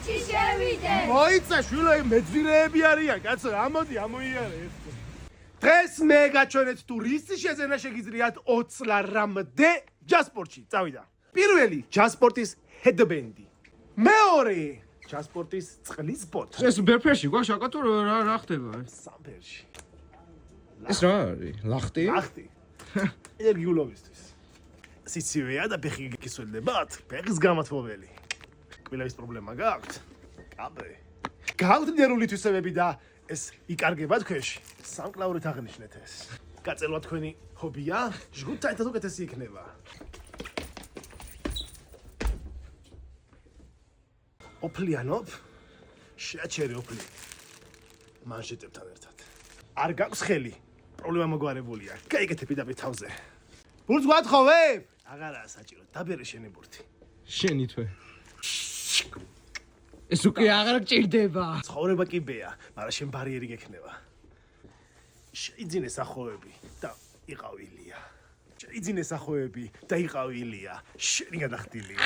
სპორტში შევიდე. მოიცა შვილო, მეძვირეები არიან, კაცო, ამოდი, ამოიარე ერთო. დღეს მე გაჩვენეთ თუ რის შეძენა შეგიძლიათ 20 ლარამდე ჯასპორტში. წავიდა. პირველი ჯასპორტის ჰედბენდი. მეორე ჯასპორტის წყლის ბოთლი. ეს ბერფერში გვა შაკათო რა ხდება ეს? სამფერში. ეს რა არის? ლახტი? ლახტი. ენერგიულობისთვის. სიცივეა და ფეხი გისველდებათ, ფეხის გამათბობელი. კბილების პრობლემა გაქვთ? კაბე. გაქვთ ნერვული თვისებები და ეს იკარგება თქვენში. სამკლაურით აღნიშნეთ ეს. გაწელვა თქვენი ჰობია, ჯგუფთან ერთად უკეთესი იქნება. ოფლიანობ? შეაჩერე ოფლი. მანშეტებთან ერთად. არ გაქვს ხელი. პრობლემა მოგვარებულია. გაიგეთები და თავზე. ბურთს გვათხოვებ? აღარაა საჭირო. დაბერე შენი ბურთი. შენი თვე. ეს უკვე აღარ გჭირდება. ცხოვრება კი ბეა, მაგრამ შენ ბარიერი გექნება. შეიძინე სახოები და იყავ ილია. შეიძინე სახოები და იყავ ილია. შენი გადახდილია.